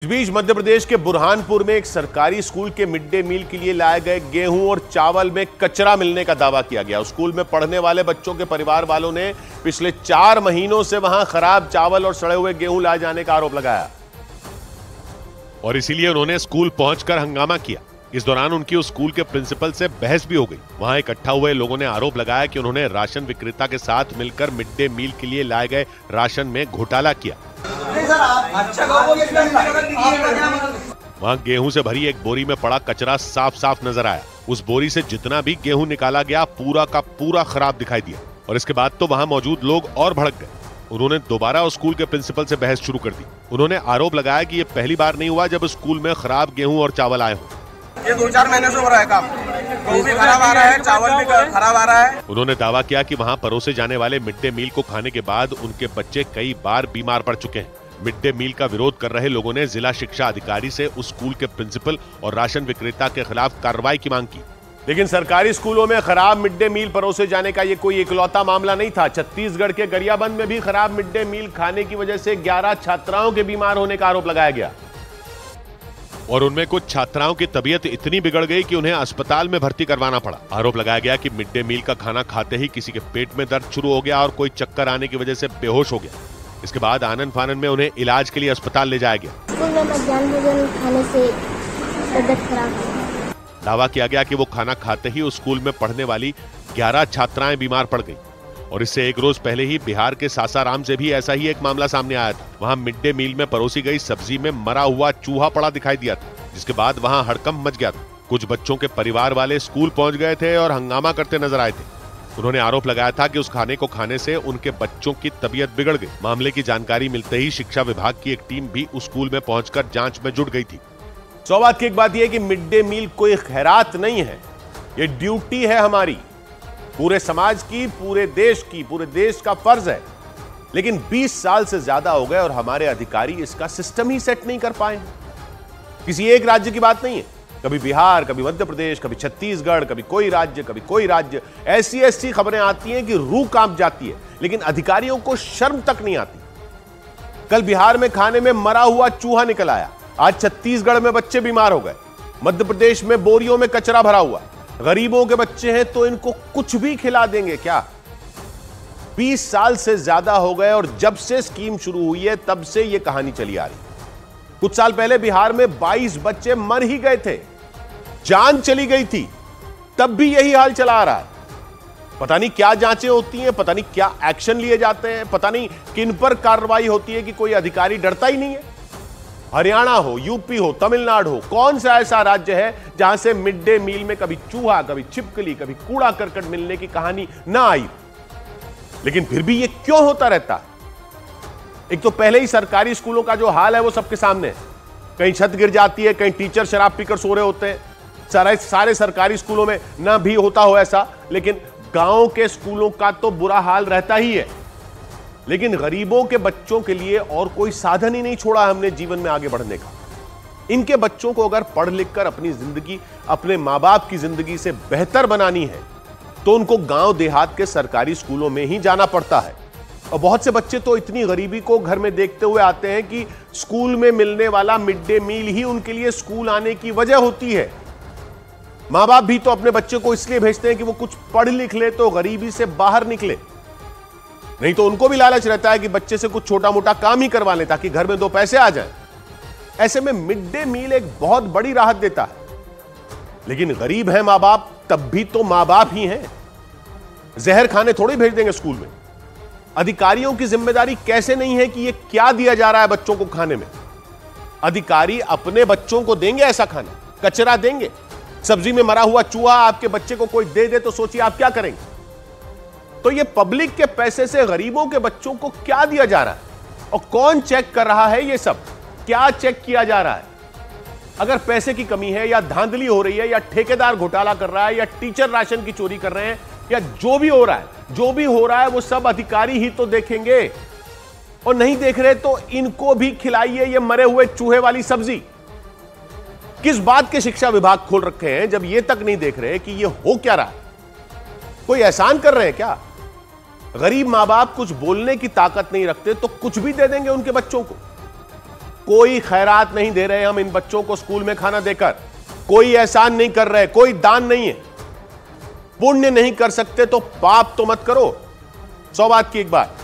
इस बीच मध्य प्रदेश के बुरहानपुर में एक सरकारी स्कूल के मिड डे मील के लिए लाए गए गेहूं और चावल में कचरा मिलने का दावा किया गया। स्कूल में पढ़ने वाले बच्चों के परिवार वालों ने पिछले 4 महीनों से वहां खराब चावल और सड़े हुए गेहूं लाए जाने का आरोप लगाया और इसीलिए उन्होंने स्कूल पहुंचकर हंगामा किया। इस दौरान उनकी उस स्कूल के प्रिंसिपल से बहस भी हो गई। वहां इकट्ठा हुए लोगों ने आरोप लगाया कि उन्होंने राशन विक्रेता के साथ मिलकर मिड डे मील के लिए लाए गए राशन में घोटाला किया। वहां गेहूं से भरी एक बोरी में पड़ा कचरा साफ साफ नजर आया। उस बोरी से जितना भी गेहूं निकाला गया पूरा का पूरा खराब दिखाई दिया और इसके बाद तो वहां मौजूद लोग और भड़क गए। उन्होंने दोबारा उस स्कूल के प्रिंसिपल से बहस शुरू कर दी। उन्होंने आरोप लगाया कि ये पहली बार नहीं हुआ जब स्कूल में खराब गेहूं और चावल आए हों। ये 2-4 महीने से हो रहा है काम, गेहूं भी खराब आ रहा है, चावल भी खराब आ रहा है। उन्होंने दावा किया कि वहां परोसे जाने वाले मिड डे मील को खाने के बाद उनके बच्चे कई बार बीमार पड़ चुके हैं। मिड डे मील का विरोध कर रहे लोगों ने जिला शिक्षा अधिकारी से उस स्कूल के प्रिंसिपल और राशन विक्रेता के खिलाफ कार्रवाई की मांग की। लेकिन सरकारी स्कूलों में खराब मिड डे मील परोसे जाने का ये कोई इकलौता मामला नहीं था। छत्तीसगढ़ के गरियाबंद में भी खराब मिड डे मील खाने की वजह से 11 छात्राओं के बीमार होने का आरोप लगाया गया और उनमें कुछ छात्राओं की तबीयत इतनी बिगड़ गई कि उन्हें अस्पताल में भर्ती करवाना पड़ा। आरोप लगाया गया कि मिड डे मील का खाना खाते ही किसी के पेट में दर्द शुरू हो गया और कोई चक्कर आने की वजह से बेहोश हो गया। इसके बाद आनन फानन में उन्हें इलाज के लिए अस्पताल ले जाया गया। स्कूल में मध्याह्न भोजन खाने से तबीयत खराब हुई। दावा किया गया कि वो खाना खाते ही उस स्कूल में पढ़ने वाली 11 छात्राएं बीमार पड़ गईं और इससे एक रोज पहले ही बिहार के सासाराम से भी ऐसा ही एक मामला सामने आया था। वहां मिड डे मील में परोसी गई सब्जी में मरा हुआ चूहा पड़ा दिखाई दिया था, जिसके बाद वहां हड़कंप मच गया था। कुछ बच्चों के परिवार वाले स्कूल पहुंच गए थे और हंगामा करते नजर आए थे। उन्होंने आरोप लगाया था कि उस खाने को खाने से उनके बच्चों की तबीयत बिगड़ गई। मामले की जानकारी मिलते ही शिक्षा विभाग की एक टीम भी उस स्कूल में पहुंचकर जांच में जुट गई थी। सौभाग्य की एक बात यह कि मिड डे मील कोई खैरात नहीं है, ये ड्यूटी है हमारी, पूरे समाज की, पूरे देश का फर्ज है। लेकिन 20 साल से ज्यादा हो गए और हमारे अधिकारी इसका सिस्टम ही सेट नहीं कर पाए। किसी एक राज्य की बात नहीं है, कभी बिहार, कभी मध्य प्रदेश, कभी छत्तीसगढ़, कभी कोई राज्य, ऐसी खबरें आती हैं कि रूह कांप जाती है, लेकिन अधिकारियों को शर्म तक नहीं आती। कल बिहार में खाने में मरा हुआ चूहा निकल आया, आज छत्तीसगढ़ में बच्चे बीमार हो गए, मध्य प्रदेश में बोरियों में कचरा भरा हुआ। गरीबों के बच्चे हैं तो इनको कुछ भी खिला देंगे क्या? 20 साल से ज्यादा हो गए और जब से स्कीम शुरू हुई है तब से यह कहानी चली आ रही। कुछ साल पहले बिहार में 22 बच्चे मर ही गए थे, जान चली गई थी, तब भी यही हाल चला आ रहा है। पता नहीं क्या जांचें होती हैं, पता नहीं क्या एक्शन लिए जाते हैं, पता नहीं किन पर कार्रवाई होती है कि कोई अधिकारी डरता ही नहीं है। हरियाणा हो, यूपी हो, तमिलनाडु हो, कौन सा ऐसा राज्य है जहां से मिड डे मील में कभी चूहा, कभी छिपकली, कभी कूड़ा करकट मिलने की कहानी ना आई? लेकिन फिर भी यह क्यों होता रहता है? एक तो पहले ही सरकारी स्कूलों का जो हाल है वो सबके सामने है। कहीं छत गिर जाती है, कहीं टीचर शराब पीकर सो रहे होते हैं। सारे सरकारी स्कूलों में ना भी होता हो ऐसा, लेकिन गांव के स्कूलों का तो बुरा हाल रहता ही है। लेकिन गरीबों के बच्चों के लिए और कोई साधन ही नहीं छोड़ा हमने जीवन में आगे बढ़ने का। इनके बच्चों को अगर पढ़ लिख कर अपनी जिंदगी, अपने मां बाप की जिंदगी से बेहतर बनानी है तो उनको गांव देहात के सरकारी स्कूलों में ही जाना पड़ता है। और बहुत से बच्चे तो इतनी गरीबी को घर में देखते हुए आते हैं कि स्कूल में मिलने वाला मिड डे मील ही उनके लिए स्कूल आने की वजह होती है। मां बाप भी तो अपने बच्चे को इसलिए भेजते हैं कि वो कुछ पढ़ लिख ले तो गरीबी से बाहर निकले, नहीं तो उनको भी लालच रहता है कि बच्चे से कुछ छोटा मोटा काम ही करवा लें ताकि घर में 2 पैसे आ जाएं। ऐसे में मिड डे मील एक बहुत बड़ी राहत देता है। लेकिन गरीब है मां बाप, तब भी तो मां बाप ही हैं, जहर खाने थोड़ी भेज देंगे स्कूल में। अधिकारियों की जिम्मेदारी कैसे नहीं है कि यह क्या दिया जा रहा है बच्चों को खाने में? अधिकारी अपने बच्चों को देंगे ऐसा खाना? कचरा देंगे? सब्जी में मरा हुआ चूहा आपके बच्चे को कोई दे दे तो सोचिए आप क्या करेंगे? तो यह पब्लिक के पैसे से गरीबों के बच्चों को क्या दिया जा रहा है और कौन चेक कर रहा है? यह सब क्या चेक किया जा रहा है? अगर पैसे की कमी है या धांधली हो रही है या ठेकेदार घोटाला कर रहा है या टीचर राशन की चोरी कर रहे हैं या जो भी हो रहा है वो सब अधिकारी ही तो देखेंगे। और नहीं देख रहे तो इनको भी खिलाइए ये मरे हुए चूहे वाली सब्जी। किस बात के शिक्षा विभाग खोल रखे हैं जब ये तक नहीं देख रहे कि ये हो क्या रहा है? कोई एहसान कर रहे हैं क्या? गरीब मां बाप कुछ बोलने की ताकत नहीं रखते तो कुछ भी दे देंगे उनके बच्चों को। कोई खैरात नहीं दे रहे हम इन बच्चों को स्कूल में खाना देकर, कोई एहसान नहीं कर रहे, कोई दान नहीं है। पुण्य नहीं कर सकते तो पाप तो मत करो। 100 बात की एक बात।